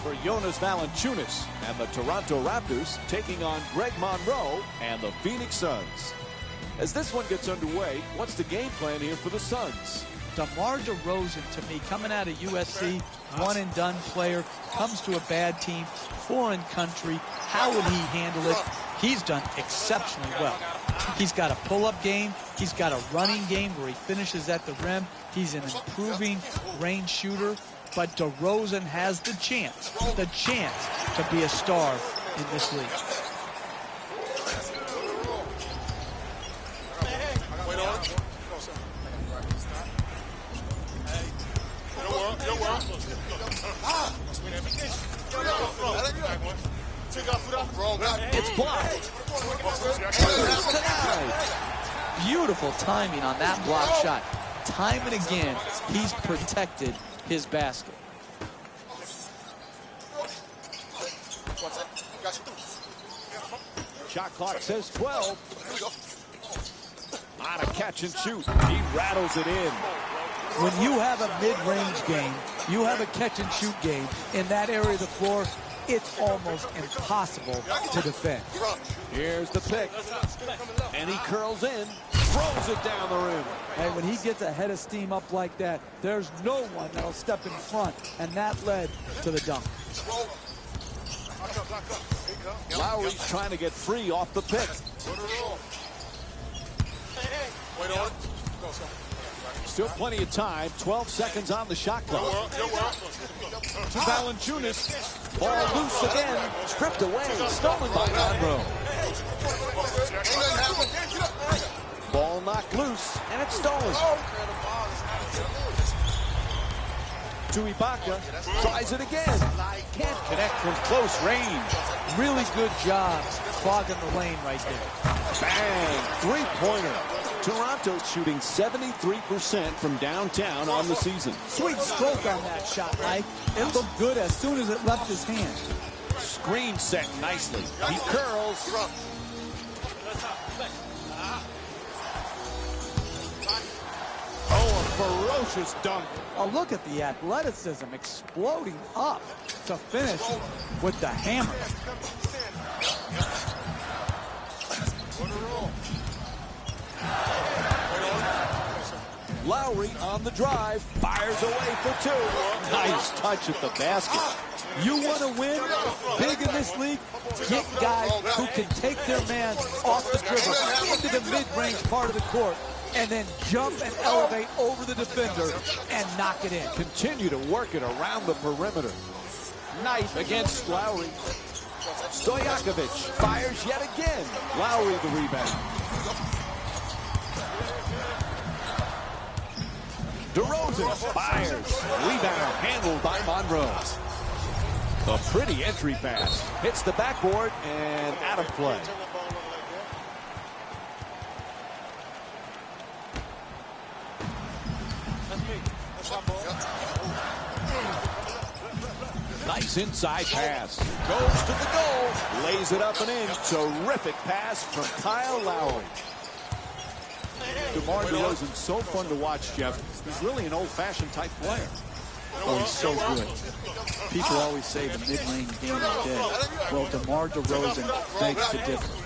for Jonas Valanciunas and the Toronto Raptors taking on Greg Monroe and the Phoenix Suns. As this one gets underway, what's the game plan here for the Suns? DeMar DeRozan, to me, coming out of USC, one-and-done player, comes to a bad team, foreign country. How would he handle it? He's done exceptionally well. He's got a pull-up game. He's got a running game where he finishes at the rim. He's an improving range shooter. But DeRozan has the chance to be a star in this league. It's blocked. Beautiful timing on that block shot. Time and again, he's protected his basket. Shot clock says 12. On a catch and shoot. He rattles it in. When you have a mid-range game, you have a catch-and-shoot game in that area of the floor, it's almost impossible to defend. Here's the pick. And he curls in, throws it down the rim. And when he gets a head of steam up like that, there's no one that'll step in front, and that led to the dunk. Lowry's trying to get free off the pick. Still plenty of time. 12 seconds on the shot clock. To Valanciunas. Ball loose again. Stripped away. Stolen by Monroe. Ball knocked loose. And it's stolen. To Ibaka. Tries it again. Can't connect from close range. Really good job clogging the lane right there. Bang. Three-pointer. Toronto shooting 73% from downtown on the season. Sweet stroke on that shot, Mike. It looked good as soon as it left his hand. Screen set nicely. He curls. Oh, a ferocious dunk. Oh, look at the athleticism exploding up to finish with the hammer. Lowry on the drive, fires away for two. Nice touch at the basket. You want to win big in this league? Get guys who can take their man off the dribble into the mid-range part of the court and then jump and elevate over the defender and knock it in. Continue to work it around the perimeter. Knife against Lowry. Stojakovic fires yet again. Lowry the rebound. DeRozan fires. Rebound handled by Monroe. A pretty entry pass. Hits the backboard and out of play. Nice inside pass. Goes to the goal. Lays it up and in. Terrific pass from Kyle Lowry. DeMar DeRozan's so fun to watch, Jeff. He's really an old-fashioned type player. Oh, he's so good. People always say the mid-range game is dead. Well, DeMar DeRozan makes the difference.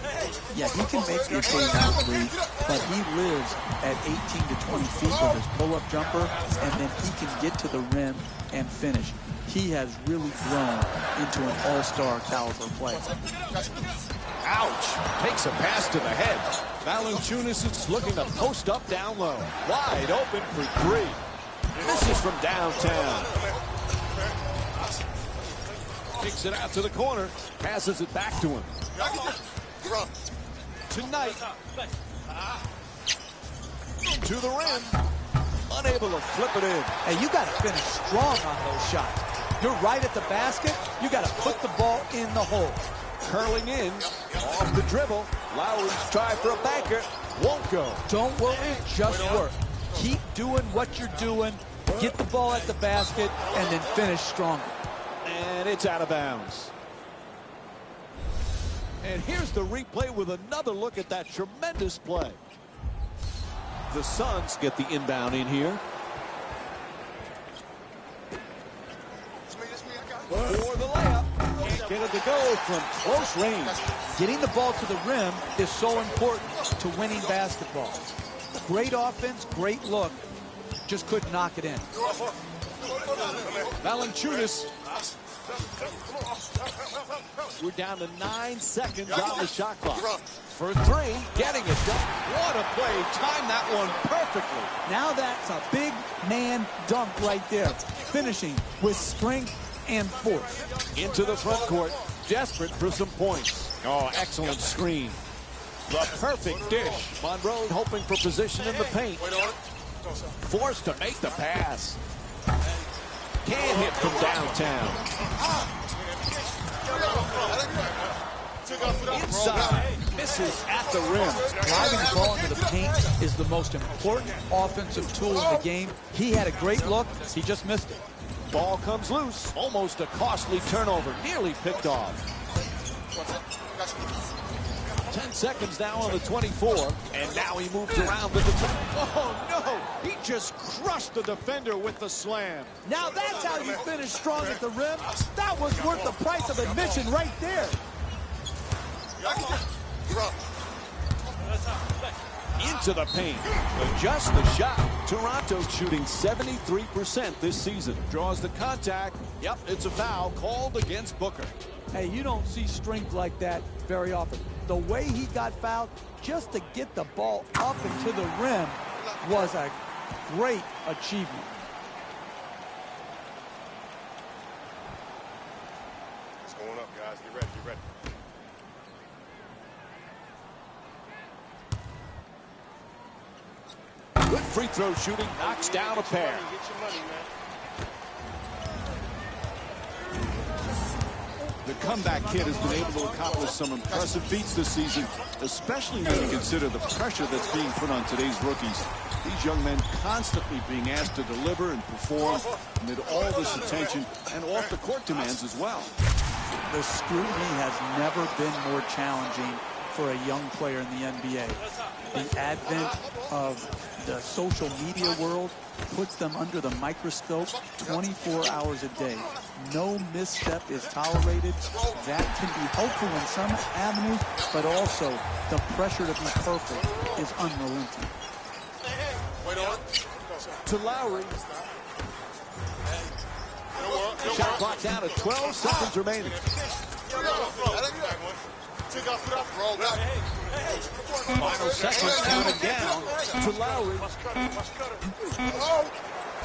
Yeah, he can make the occasional three, but he lives at 18 to 20 feet with his pull-up jumper, and then he can get to the rim and finish. He has really grown into an all-star caliber player. Ouch! Takes a pass to the head. Valanciunas is looking to post up down low. Wide open for three. Misses from downtown. Kicks it out to the corner. Passes it back to him. Tonight. To the rim. Unable to flip it in. Hey, you got to finish strong on those shots. You're right at the basket. You got to put the ball in the hole. Curling in, off the dribble. Lowry's try for a banker. Won't go. Don't worry, just work. Keep doing what you're doing. Get the ball at the basket and then finish strong. And it's out of bounds. And here's the replay with another look at that tremendous play. The Suns get the inbound in here. for the layup. Can't get it to go from close range. Getting the ball to the rim is so important to winning basketball. Great offense, great look. Just couldn't knock it in. Valanciunas. We're down to 9 seconds on the shot clock. For three, getting it done. What a play. Timed that one perfectly. Now that's a big man dunk right there. Finishing with strength and force. Into the front court. Desperate for some points. Oh, excellent screen. The perfect dish. Monroe hoping for position in the paint. Forced to make the pass. Can't hit from downtown. Inside. Misses at the rim. Driving the ball into the paint is the most important offensive tool in the game. He had a great look. He just missed it. Ball comes loose. Almost a costly turnover. Nearly picked off. 10 seconds now on the 24. And now he moves around the defender. Oh, no. He just crushed the defender with the slam. Now that's how you finish strong at the rim. That was worth the price of admission right there. Into the paint. Adjust the shot. Toronto shooting 73% this season. Draws the contact. Yep, it's a foul called against Booker. Hey, you don't see strength like that very often. The way he got fouled just to get the ball up and to the rim was a great achievement. It's going up, guys. Get ready, get ready. Good free throw shooting. Knocks down a pair. Get your money, man. The comeback kid has been able to accomplish some impressive feats this season, especially when you consider the pressure that's being put on today's rookies. These young men constantly being asked to deliver and perform amid all this attention and off-the-court demands as well. The scrutiny has never been more challenging for a young player in the NBA. The advent of the social media world puts them under the microscope 24 hours a day. No misstep is tolerated. That can be helpful in some avenues, but also the pressure to be perfect is unrelenting. To Lowry. Shot clock down to 12 seconds remaining. Final seconds counting down to Lowry.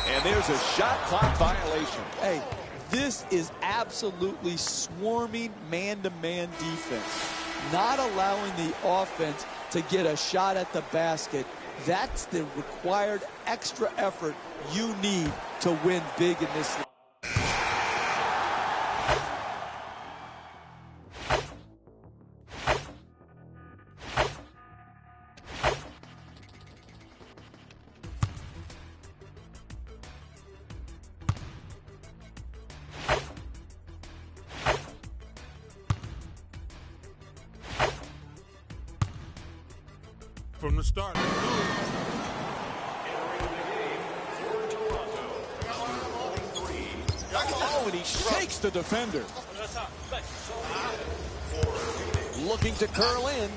And there's a shot clock violation. Hey, this is absolutely swarming man-to-man defense. Not allowing the offense to get a shot at the basket. That's the required extra effort you need to win big in this league. From the start. Oh, and he shakes the defender. Looking to curl in.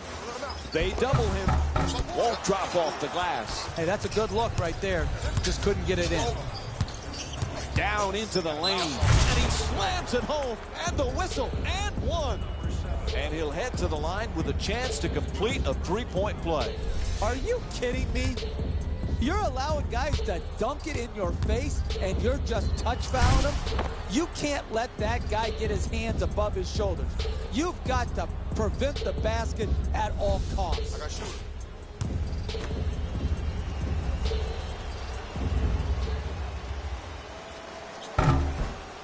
They double him. Won't drop off the glass. Hey, that's a good look right there. Just couldn't get it in. Down into the lane. And he slams it home. And the whistle. And one. And he'll head to the line with a chance to complete a three-point play. Are you kidding me? You're allowing guys to dunk it in your face and you're just touch fouling them? You can't let that guy get his hands above his shoulders. You've got to prevent the basket at all costs.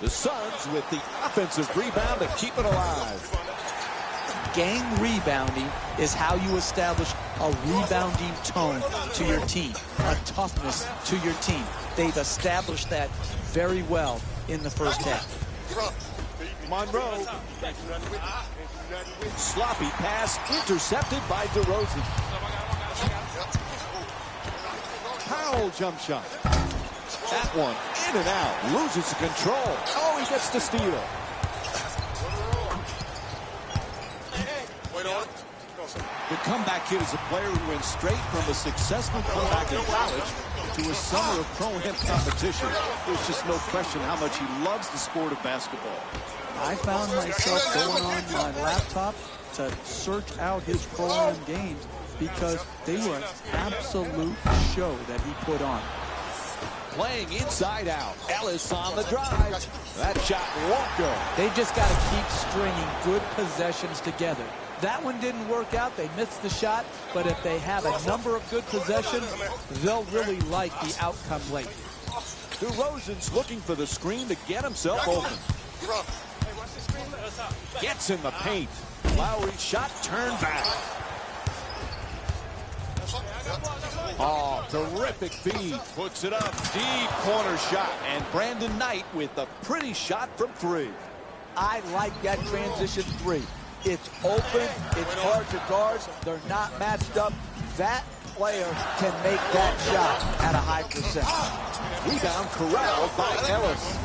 The Suns with the offensive rebound to keep it alive. Gang rebounding is how you establish a rebounding tone to your team, a toughness to your team. They've established that very well in the first half. Monroe. Sloppy pass intercepted by DeRozan. Powell jump shot. That one in and out. Loses control. Oh, he gets the steal. The comeback kid is a player who went straight from a successful comeback in college to a summer of pro-am competition. There's just no question how much he loves the sport of basketball. I found myself going on my laptop to search out his pro-am games because they were an absolute show that he put on. Playing inside out. Ellis on the drive. That shot won't go. They just got to keep stringing good possessions together. That one didn't work out. They missed the shot. But if they have a number of good possessions, they'll really like the outcome late. DeRozan's looking for the screen to get himself open. Gets in the paint. Lowry's shot turned back. Oh, terrific feed. Puts it up. Deep corner shot. And Brandon Knight with a pretty shot from 3. I like that transition 3. It's open. It's hard to guard. They're not matched up. That player can make that shot at a high percent. Rebound corralled by Ellis.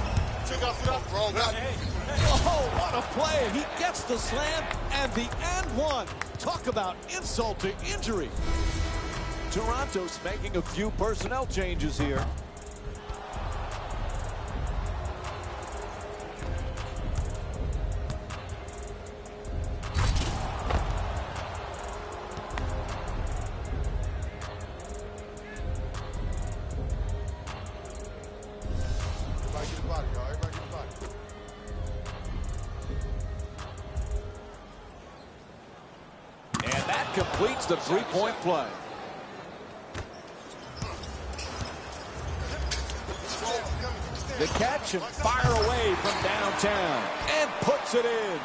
Oh, what a play. He gets the slam and the and one. Talk about insult to injury. Toronto's making a few personnel changes here. And that completes the three-point play. The catch and fire away from downtown and puts it in.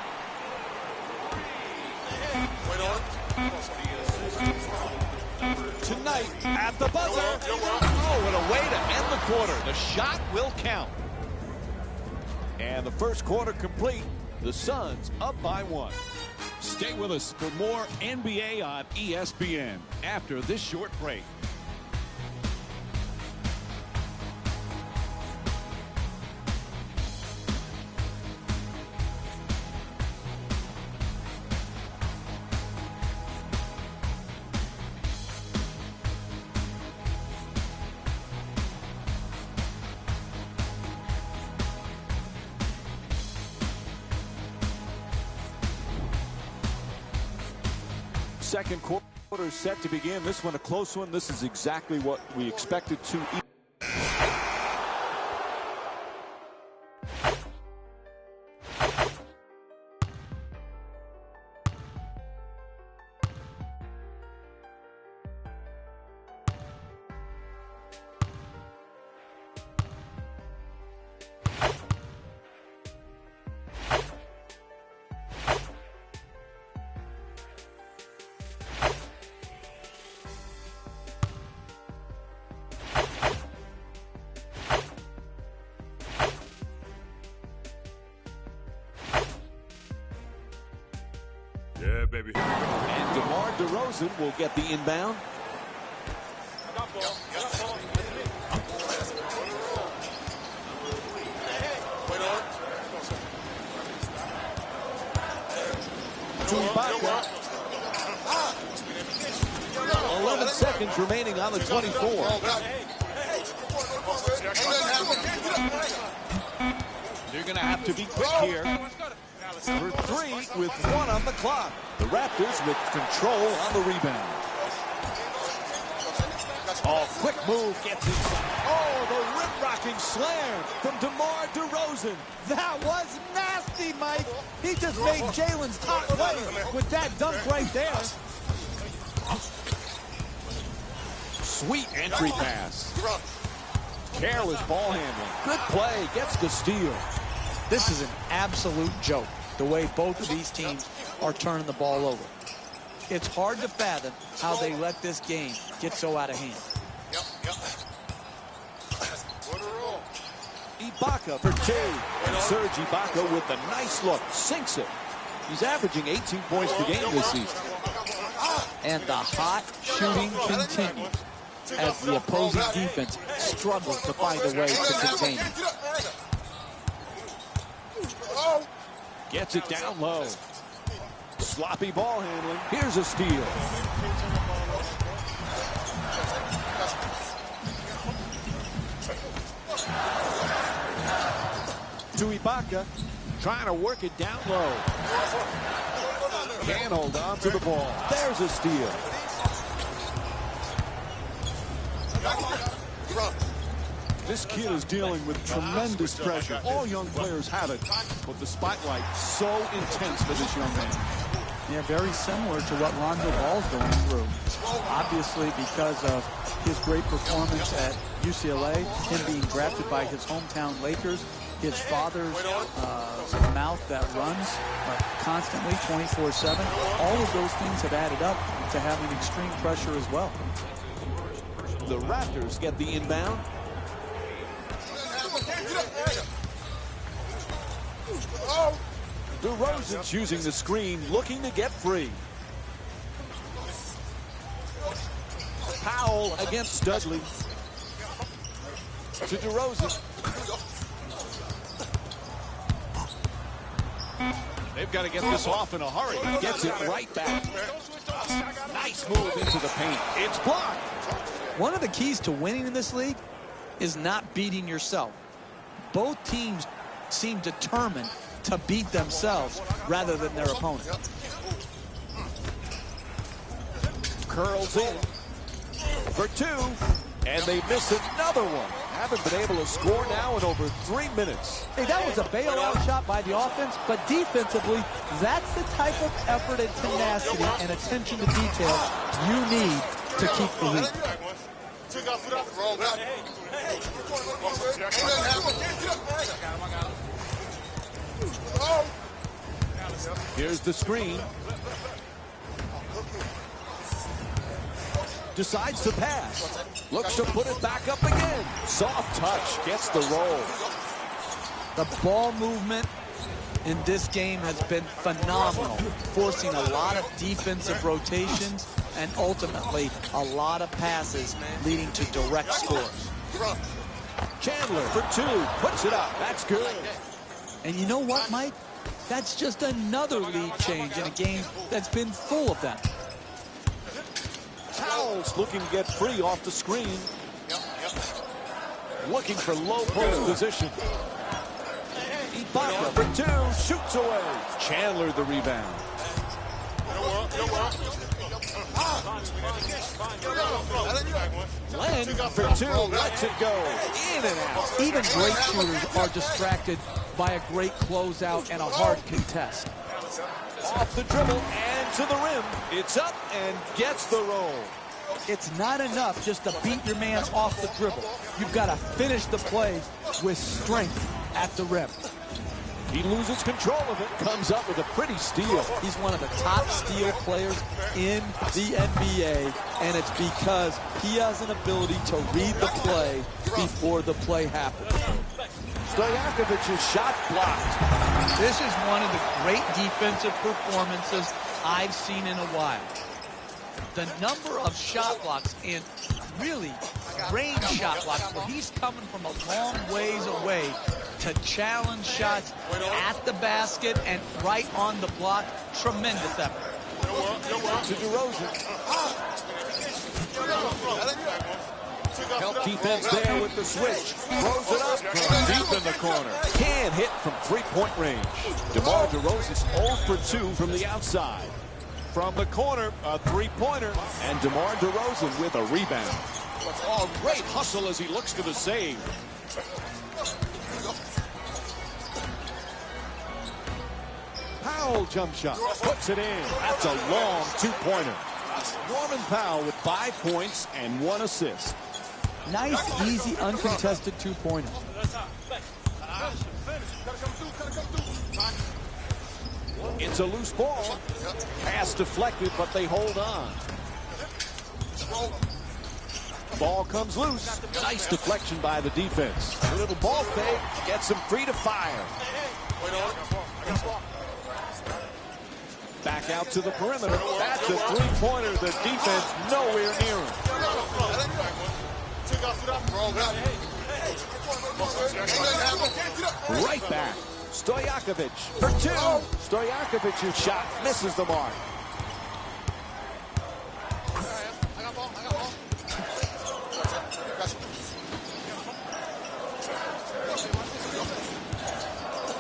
Tonight at the buzzer. Oh, and a way to end the quarter. The shot will count. And the first quarter complete. The Suns up by 1. Stay with us for more NBA on ESPN after this short break. Second quarter is set to begin. This one a close one. This is exactly what we expected to. Yeah, baby. And DeMar DeRozan will get the inbound. To Ibaka. 11 seconds remaining on the 24. They're going to have to be quick here. For 3 with 1 on the clock. The Raptors with control on the rebound. Oh, quick move gets it. Oh, the rip-rocking slam from DeMar DeRozan. That was nasty, Mike. He just made Jalen's top player with that dunk right there. Sweet entry pass. Careless ball handling. Good play. Gets the steal. This is an absolute joke, the way both of these teams are turning the ball over. It's hard to fathom how they let this game get so out of hand. Ibaka for 2. And Serge Ibaka with a nice look. Sinks it. He's averaging 18 points per game this season. And the hot shooting continues as the opposing defense struggle to find a way to contain him. Gets it down low. Sloppy ball handling. Here's a steal. To Ibaka, trying to work it down low. Can't hold on to the ball. There's a steal. This kid is dealing with tremendous pressure. All young players have it, but the spotlight so intense for this young man. Yeah, very similar to what Lonzo Ball's going through. Obviously, because of his great performance at UCLA, him being drafted by his hometown Lakers, his father's mouth that runs constantly 24/7. All of those things have added up to having extreme pressure as well. The Raptors get the inbound. DeRozan's using the screen, looking to get free. Powell against Dudley. To DeRozan. They've got to get this off in a hurry. He gets it right back. Nice move into the paint. It's blocked. One of the keys to winning in this league is not beating yourself. Both teams seem determined to beat themselves rather than their opponent. Curls in for two, and they miss another one. Haven't been able to score now in over 3 minutes. Hey, that was a bailout shot by the offense, but defensively, that's the type of effort and tenacity and attention to detail you need to keep the lead. Here's the screen. Decides to pass. Looks to put it back up again. Soft touch. Gets the roll. The ball movement in this game has been phenomenal, forcing a lot of defensive rotations and ultimately a lot of passes leading to direct scores. Chandler for two. Puts it up. That's good. And you know what, Mike? That's just another lead change in a game that's been full of them. Powell's looking to get free off the screen. Looking for low post position. Ibaka for two. Shoots away. Chandler the rebound. Len for two. Lets it go. In and out. Even great shooters are distracted by a great closeout and a hard contest. Off the dribble and to the rim. It's up and gets the roll. It's not enough just to beat your man off the dribble. You've got to finish the play with strength at the rim. He loses control of it. Comes up with a pretty steal. He's one of the top steal players in the NBA, and it's because he has an ability to read the play before the play happens. Stojakovic's shot blocked. This is one of the great defensive performances I've seen in a while. The number of shot blocks and really range shot blocks where he's coming from a long ways away to challenge shots at the basket and right on the block. Tremendous effort. To DeRozan. Help defense there with the switch. Throws it up from deep in the corner. Can't hit from three-point range. DeMar DeRozan's 0 for 2 from the outside. From the corner, a three-pointer, and DeMar DeRozan with a rebound. Oh, great hustle as he looks for the save. Powell jump shot. Puts it in. That's a long two-pointer. Norman Powell with 5 points and 1 assist. Nice, easy, uncontested two-pointer. It's a loose ball. Pass deflected, but they hold on. Ball comes loose. Nice deflection by the defense. A little ball fake. Gets him free to fire. Back out to the perimeter. That's a three-pointer. The defense nowhere near him. Right back. Stojakovic for two. Stojakovic's shot misses the mark.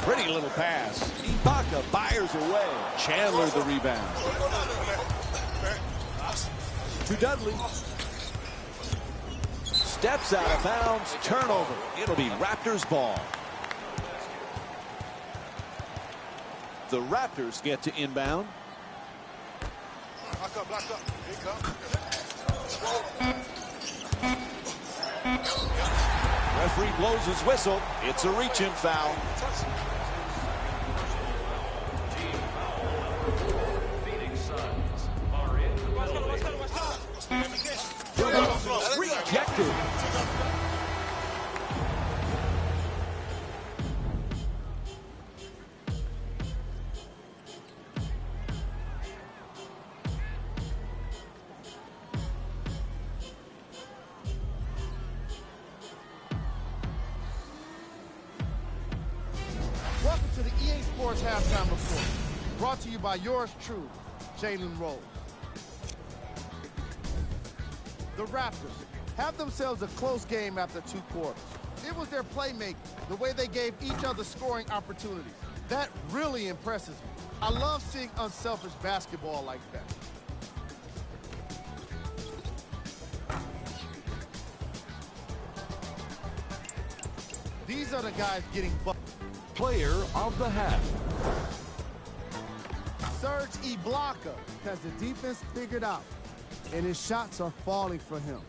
Pretty little pass. Ibaka fires away. Chandler the rebound. To Dudley. Steps out of bounds. Turnover. It'll be Raptors ball. The Raptors get to inbound. Referee blows his whistle. It's a reach-in foul. Rejected. Welcome to the EA Sports Halftime Report, brought to you by yours truly, Jalen Rose. The Raptors have themselves a close game after 2 quarters. It was their playmaking, the way they gave each other scoring opportunities. That really impresses me. I love seeing unselfish basketball like that. These are the guys getting Player of the half. Serge Ibaka has the defense figured out, and his shots are falling for him.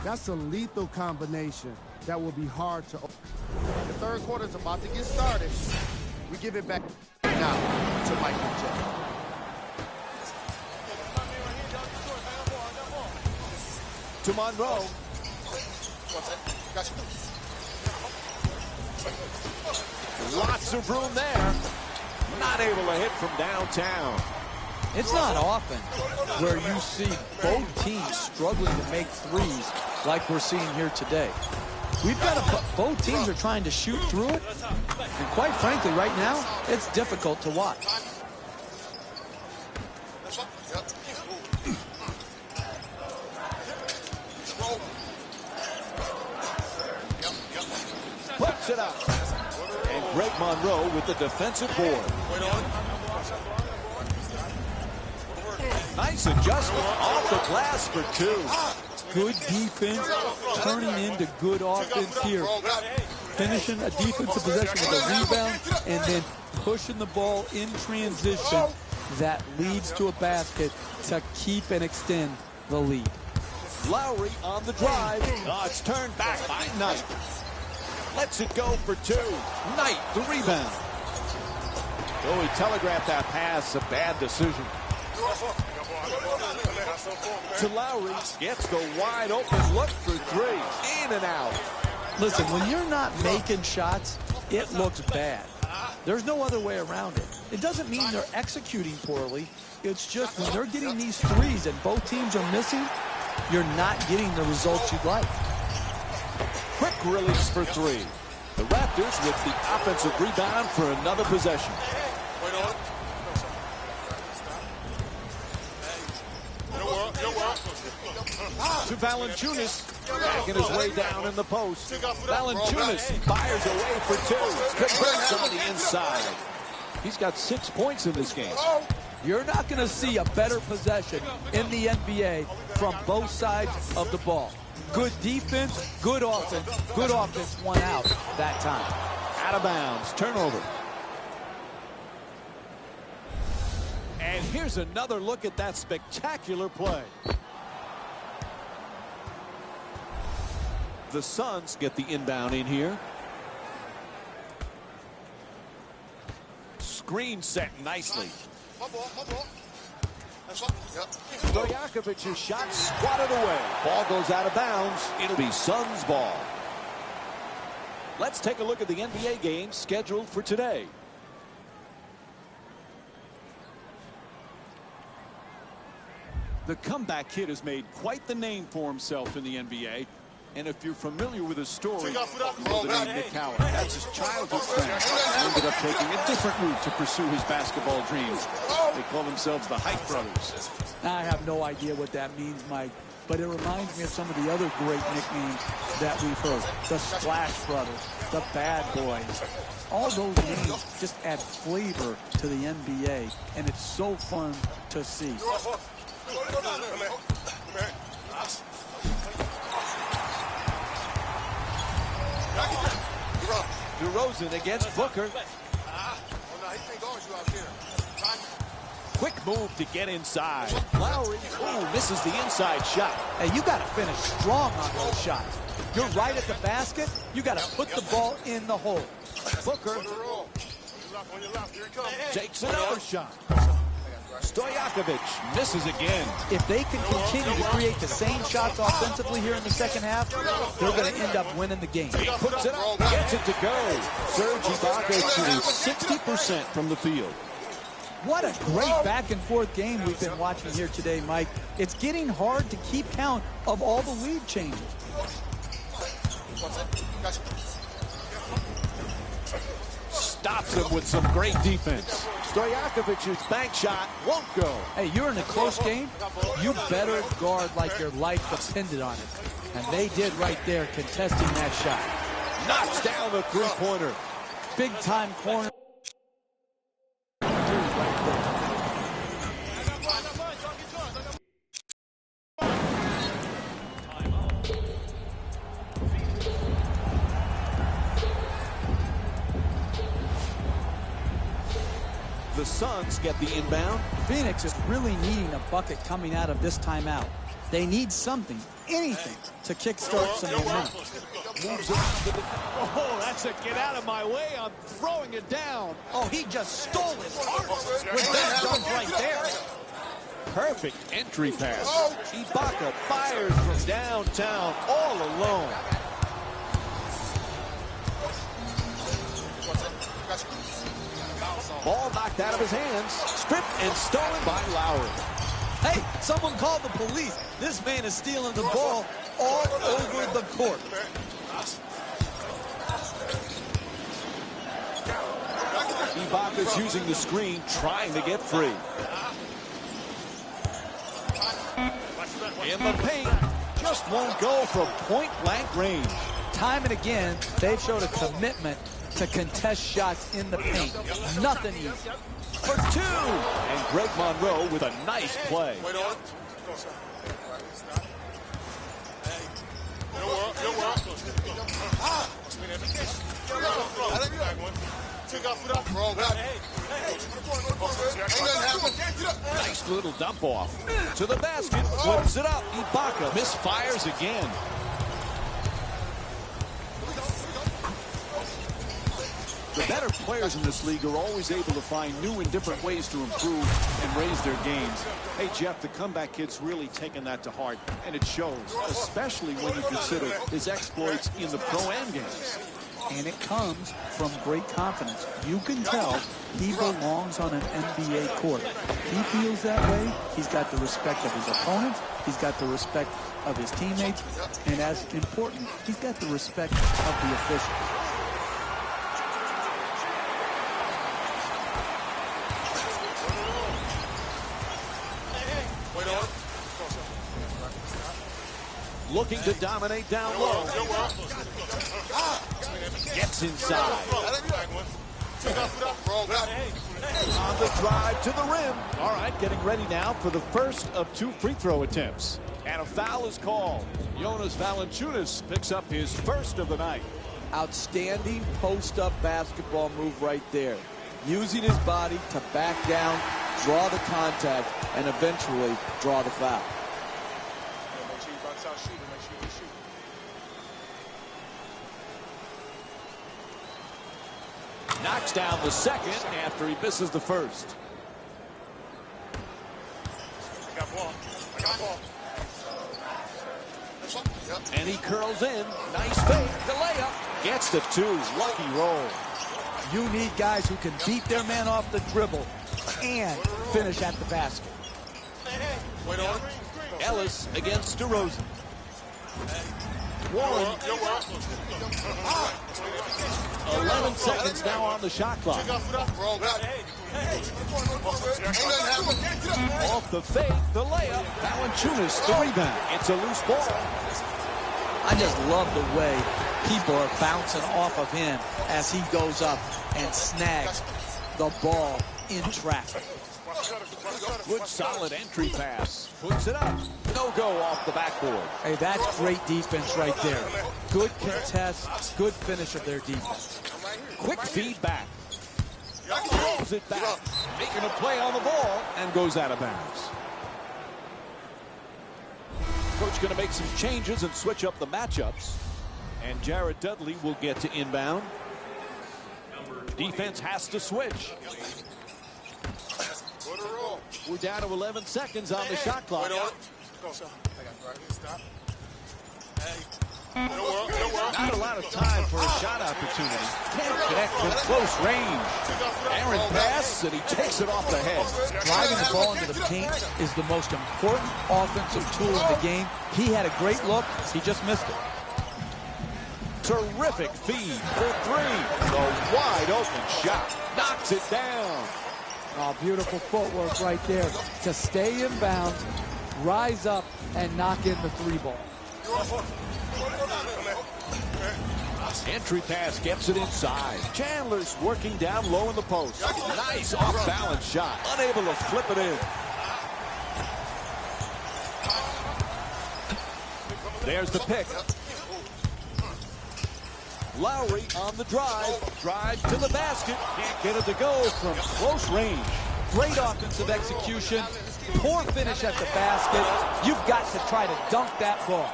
That's a lethal combination that will be hard to. The third quarter is about to get started. We give it back now to Michael J. To Monroe. Lots of room there. Not able to hit from downtown. It's not often where you see both teams struggling to make threes like we're seeing here today. We've got both teams are trying to shoot through it, and quite frankly, right now, it's difficult to watch. Puts it up. And Greg Monroe with the defensive board. Nice adjustment off the glass for 2. Good defense turning into good offense here. Finishing a defensive possession with a rebound and then pushing the ball in transition that leads to a basket to keep and extend the lead. Lowry on the drive. Oh, it's turned back by Knight. Lets it go for 2. Knight, the rebound. Oh, he telegraphed that pass. A bad decision. To Lowry. Gets the wide open look for 3. In and out. Listen, when you're not making shots, it looks bad. There's no other way around it. It doesn't mean they're executing poorly. It's just when they're getting these threes and both teams are missing, you're not getting the results you'd like. Quick release for 3. The Raptors with the offensive rebound for another possession. To Valanciunas, backing his way down in the post. Valanciunas fires away for 2. Converts on the inside. He's got 6 points in this game. You're not going to see a better possession in the NBA from both sides of the ball. Good defense, good offense won out that time. Out of bounds, turnover. And here's another look at that spectacular play. The Suns get the inbound in here. Screen set nicely. Stojakovic's shot swatted away. Ball goes out of bounds. It'll be Suns ball. Let's take a look at the NBA games scheduled for today. The comeback kid has made quite the name for himself in the NBA. And if you're familiar with his story, you know the name Nick Howard. That's his childhood friend. He ended up taking a different route to pursue his basketball dreams. They call themselves the Hype Brothers. I have no idea what that means, Mike, but it reminds me of some of the other great nicknames that we've heard. The Splash Brothers, the Bad Boys. All those names just add flavor to the NBA, and it's so fun to see. DeRozan against Booker. Quick move to get inside. Lowry, misses the inside shot. Hey, you got to finish strong on those shots. You're right at the basket. You got to put the ball in the hole. Booker takes another shot. Stojakovic misses again. If they can continue to create the same shots offensively here in the second half, they're going to end up winning the game. He puts it up, gets it to go. Serge Ibaka shooting 60% from the field. What a great back-and-forth game we've been watching here today, Mike. It's getting hard to keep count of all the lead changes. Stops him with some great defense. Stojakovic's bank shot won't go. Hey, you're in a close game. You better guard like your life depended on it. And they did right there, contesting that shot. Knocks down the three-pointer. Big-time corner. The Suns get the inbound. Phoenix is really needing a bucket coming out of this timeout. They need something, anything, to kickstart some momentum. Moves around to the... Oh, that's a get out of my way. I'm throwing it down. Oh, he just stole his heart with that dunk right there. Perfect entry pass. Ibaka fires from downtown all alone. Ball knocked out of his hands. Stripped and stolen by Lowry. Hey, someone called the police. This man is stealing the ball all over the court. Ibaka's using the screen, trying to get free. In the paint, just won't go from point-blank range. Time and again, they've showed a commitment to contest shots in the paint. Nothing easy. For two. And Greg Monroe with a nice play. Nice little dump off. To the basket, flips it up. Ibaka misfires again. The better players in this league are always able to find new and different ways to improve and raise their games. Hey, Jeff, the comeback kid's really taken that to heart, and it shows, especially when you consider his exploits in the Pro-Am games. And it comes from great confidence. You can tell he belongs on an NBA court. He feels that way. He's got the respect of his opponents. He's got the respect of his teammates. And as important, he's got the respect of the officials. Looking to dominate down low. Gets inside. On the drive to the rim. All right, getting ready now for the first of two free throw attempts. And a foul is called. Jonas Valanciunas picks up his first of the night. Outstanding post-up basketball move right there. Using his body to back down, draw the contact, and eventually draw the foul. Knocks down the second after he misses the first. I got ball. And he curls in. Nice fake. The layup. Gets to two. Lucky roll. You need guys who can beat their man off the dribble and finish at the basket. Ellis against DeRozan. Warren. 11 seconds now on the shot clock. Off the fake, the layup. Valanciunas, the rebound. It's a loose ball. I just love the way people are bouncing off of him as he goes up and snags the ball in traffic. Good solid entry pass. Puts it up. No go off the backboard. Hey, that's great defense right there. Good contest, good finish of their defense. Quick feedback. Throws it back. Making a play on the ball and goes out of bounds. Coach going to make some changes and switch up the matchups. And Jared Dudley will get to inbound. Defense has to switch. We're down to 11 seconds on the shot clock. Not a lot of time for a shot opportunity. Can't connect from close range. Aaron pass, and he takes it off the head. Driving the ball into the paint is the most important offensive tool in the game. He had a great look. He just missed it. Terrific feed for three. The wide open shot. Knocks it down. Oh, beautiful footwork right there to stay in bounds, rise up, and knock in the three ball. Entry pass gets it inside. Chandler's working down low in the post. Nice off-balance shot. Unable to flip it in. There's the pick. Lowry on the drive. Drive to the basket. Can't get it to go from close range. Great offensive execution. Poor finish at the basket. You've got to try to dunk that ball.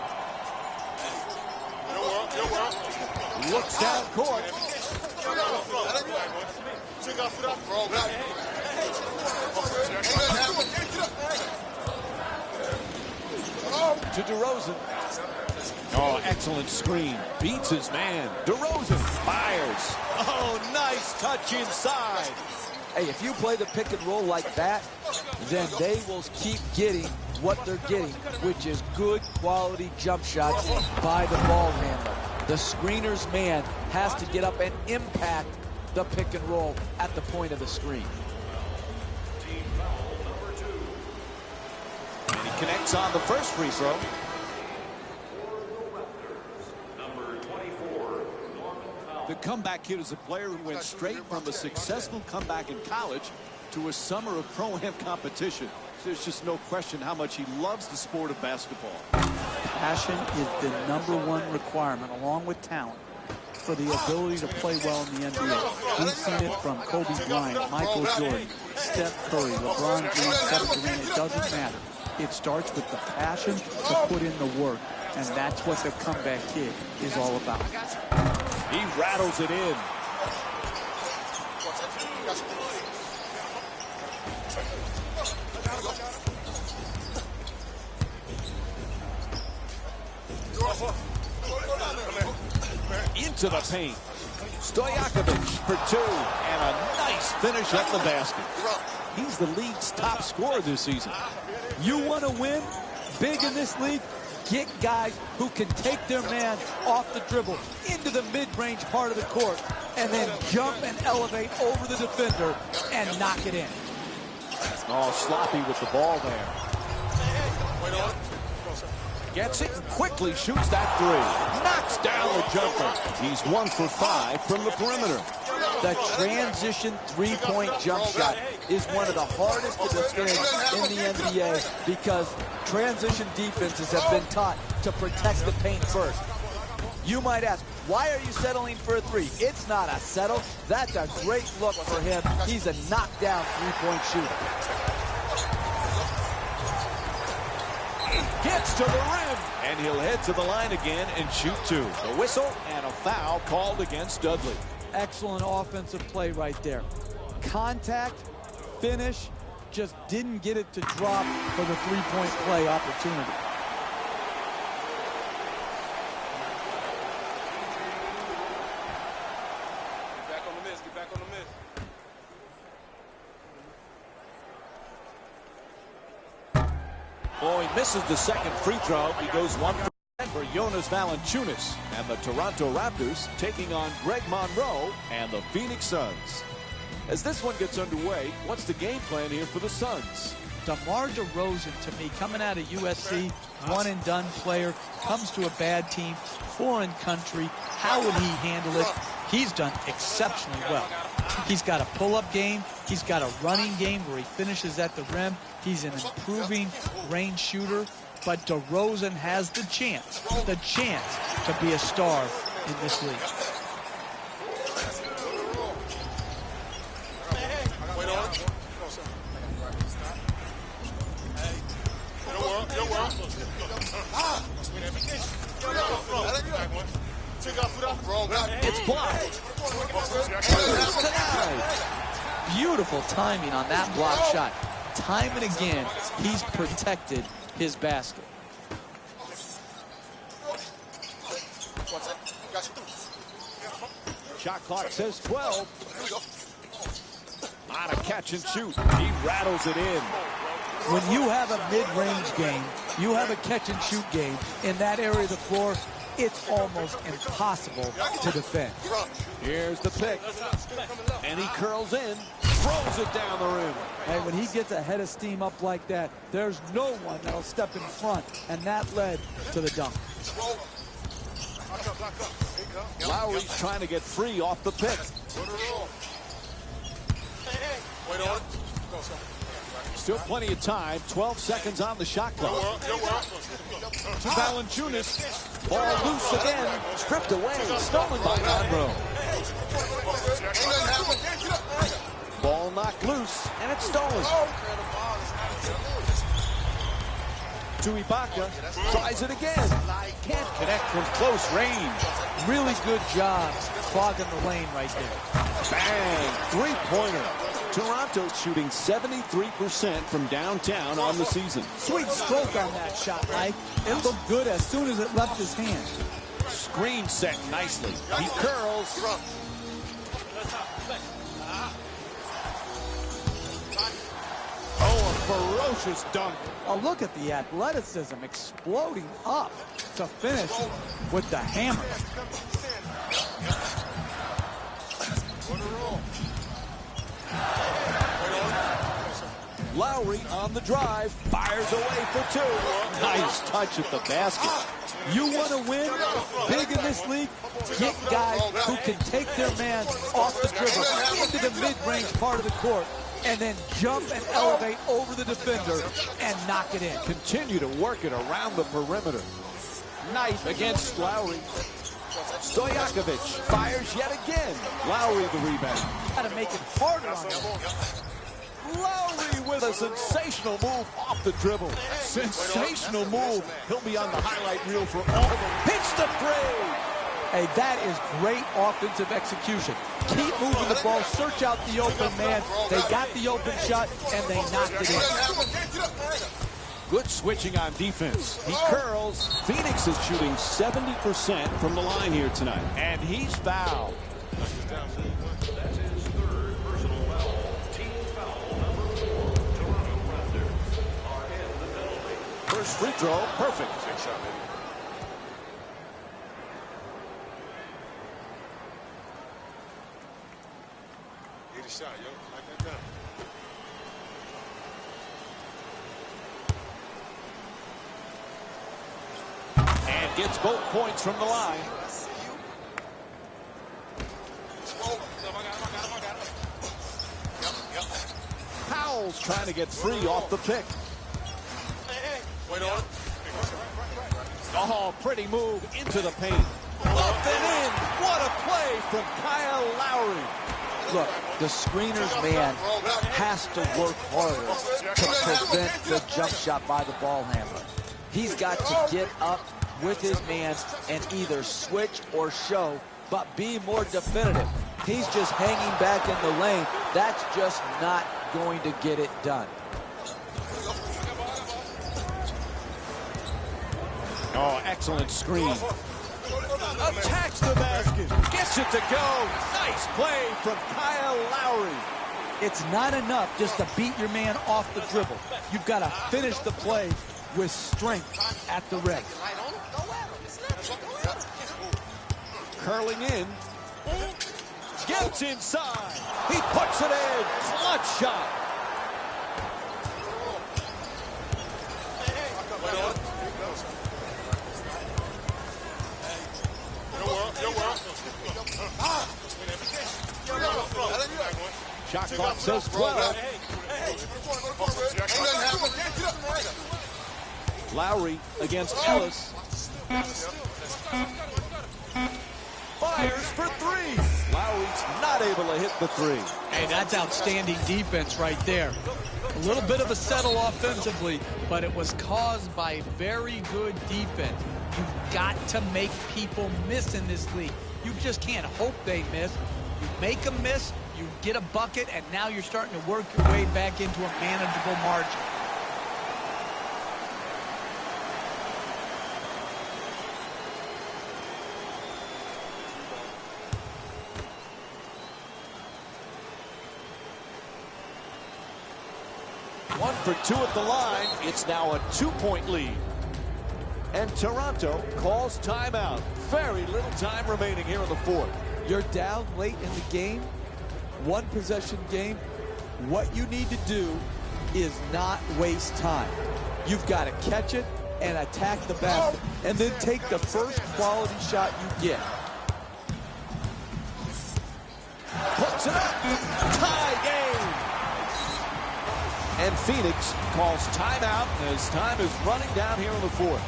Looks down court. To DeRozan. Oh, excellent screen. Beats his man. DeRozan fires. Oh, nice touch inside. Hey, if you play the pick and roll like that, then they will keep getting what they're getting, which is good quality jump shots by the ball handler. The screener's man has to get up and impact the pick and roll at the point of the screen. And he connects on the first free throw. The comeback kid is a player who went straight from a successful comeback in college to a summer of Pro-Am competition. There's just no question how much he loves the sport of basketball. Passion is the #1 requirement, along with talent, for the ability to play well in the NBA. We've seen it from Kobe Bryant, Michael Jordan, Steph Curry, LeBron James, Kevin Durant. It doesn't matter. It starts with the passion to put in the work, and that's what the comeback kid is all about. He rattles it in. Into the paint. Stojakovic for two. And a nice finish at the basket. He's the league's top scorer this season. You want to win big in this league? Get guys who can take their man off the dribble into the mid-range part of the court and then jump and elevate over the defender and knock it in. Oh, sloppy with the ball there. Gets it and quickly shoots that three. Knocks down the jumper. He's 1 for 5 from the perimeter. The transition three-point jump shot is one of the hardest to defend in the NBA because transition defenses have been taught to protect the paint first. You might ask, why are you settling for a three? It's not a settle. That's a great look for him. He's a knockdown three-point shooter. Gets to the rim, and he'll head to the line again and shoot two. A whistle and a foul called against Dudley. Excellent offensive play right there. Contact, finish, just didn't get it to drop for the three-point play opportunity. Get back on the miss. Get back on the miss. Oh, he misses the second free throw. He goes 1 for 10. for Jonas Valanciunas and the Toronto Raptors taking on Greg Monroe and the Phoenix Suns. As this one gets underway, what's the game plan here for the Suns? DeMar DeRozan, to me, coming out of USC, one-and-done player, comes to a bad team, foreign country. How would he handle it? He's done exceptionally well. He's got a pull-up game. He's got a running game where he finishes at the rim. He's an improving range shooter. But DeRozan has the chance to be a star in this league. It's blocked. Tonight. Beautiful timing on that block shot. Time and again, he's protected his basket. Shot clock says 12. On a catch and shoot. He rattles it in. When you have a mid-range game, you have a catch-and-shoot game in that area of the floor, it's almost impossible to defend. Here's the pick. And he curls in, throws it down the rim. Hey, when he gets a head of steam up like that, there's no one that'll step in front, and that led to the dunk. Lowry's trying to get free off the pick. Still plenty of time. 12 seconds on the shot clock. To Valanciunas. Ball loose again. Stripped away. Stolen by Monroe. Ball knocked loose, and it's stolen. To Ibaka. Tries it again. Can't connect from close range. Really good job clogging the lane right there. Bang. Three-pointer. Toronto shooting 73% from downtown on the season. Sweet stroke on that shot, Mike. It looked good as soon as it left his hand. Screen set nicely. He curls. Oh, a ferocious dunk. Oh, look at the athleticism exploding up to finish with the hammer. Lowry on the drive, fires away for two. Nice touch at the basket. You want to win big in this league? Get guys who can take their man off the dribble into the mid-range part of the court and then jump and elevate over the defender and knock it in. Continue to work it around the perimeter. Knife against Lowry. Stojakovic fires yet again. Lowry the rebound. Got to make it harder on him. Lowry with a sensational move off the dribble. Sensational move. He'll be on the highlight reel for all of them. Hits the three. Hey, that is great offensive execution. Keep moving the ball, search out the open man. They got the open shot, and they knocked it in. Good switching on defense. He curls. Phoenix is shooting 70% from the line here tonight. And he's fouled. That's his third personal foul. Team foul number 4. Toronto Raptors are in the penalty. First free throw, perfect. Take shot, baby. Get a shot, yo. Like that down. And gets both points from the line. Powell's trying to get free off the pick. Wait on it. Oh, pretty move into the paint. Up and in. What a play from Kyle Lowry. Look, the screener's man has to work harder to prevent the jump shot by the ball handler. He's got to get up with his man and either switch or show, but be more definitive. He's just hanging back in the lane. That's just not going to get it done. Oh, excellent screen. Attacks the basket. Gets it to go. Nice play from Kyle Lowry. It's not enough just to beat your man off the dribble. You've got to finish the play with strength at the rim. Curling in. Gets inside. He puts it in. Clutch shot. Shot clock says 12. Lowry against Ellis. Fires for three. Lowry's not able to hit the three. Hey, that's outstanding defense right there. A little bit of a settle offensively, but it was caused by very good defense. You've got to make people miss in this league. You just can't hope they miss. You make them miss, you get a bucket, and now you're starting to work your way back into a manageable margin. One for two at the line. It's now a 2-point lead. And Toronto calls timeout. Very little time remaining here in the fourth. You're down late in the game, one possession game. What you need to do is not waste time. You've got to catch it and attack the basket, and then take the first quality shot you get. Puts it up. Tie game. And Phoenix calls timeout as time is running down here in the fourth.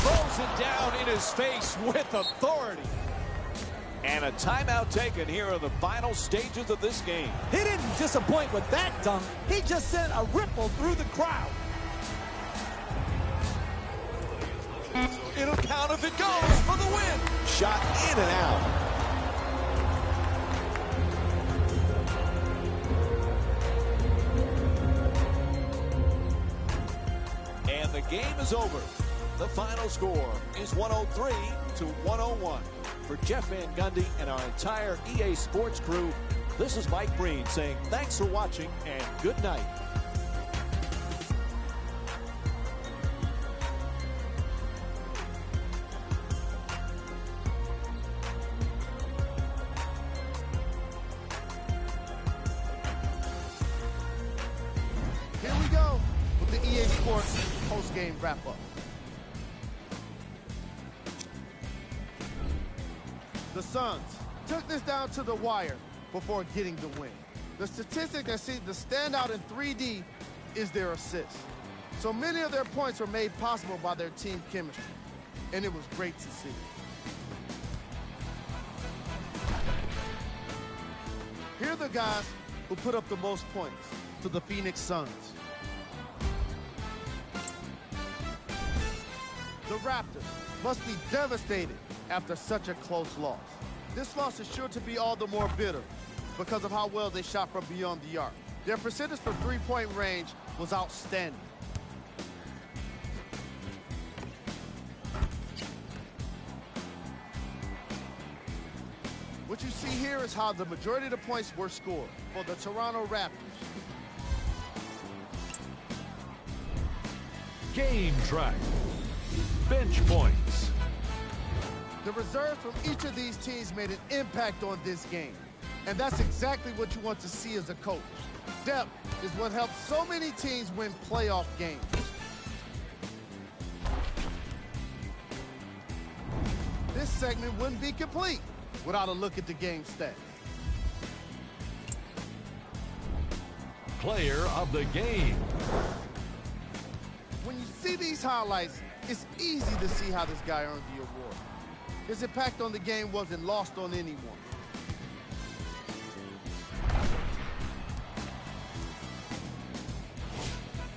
Throws it down in his face with authority. And a timeout taken here in the final stages of this game. He didn't disappoint with that dunk. He just sent a ripple through the crowd. It'll count if it goes for the win. Shot in and out. And the game is over. The final score is 103-101. For Jeff Van Gundy and our entire EA Sports crew, this is Mike Breen saying thanks for watching and good night. Here we go with the EA Sports post-game wrap-up. The Suns took this down to the wire before getting the win. The statistic that seems to stand out in 3D is their assists. So many of their points were made possible by their team chemistry, and it was great to see. Here are the guys who put up the most points to the Phoenix Suns. The Raptors must be devastated after such a close loss. This loss is sure to be all the more bitter because of how well they shot from beyond the arc. Their percentage from three-point range was outstanding. What you see here is how the majority of the points were scored for the Toronto Raptors. Game track. Bench points. The reserves from each of these teams made an impact on this game. And that's exactly what you want to see as a coach. Depth is what helps so many teams win playoff games. This segment wouldn't be complete without a look at the game stats. Player of the game. When you see these highlights, it's easy to see how this guy earned the award. His impact on the game wasn't lost on anyone.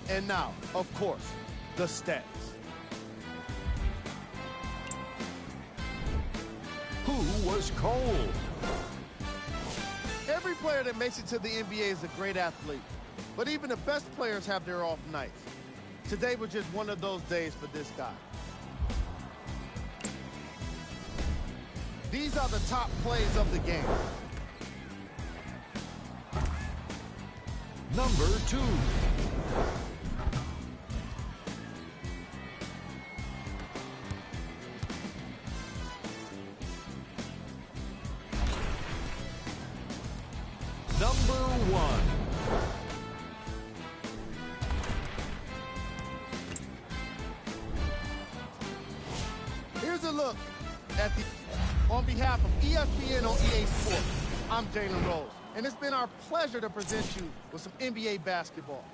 And now, of course, the stats. Who was cold? Every player that makes it to the NBA is a great athlete, but even the best players have their off nights. Today was just one of those days for this guy. These are the top plays of the game. number 2. Number 1. Here's a look at the... On behalf of ESPN on EA Sports, I'm Jalen Rose, and it's been our pleasure to present you with some NBA basketball.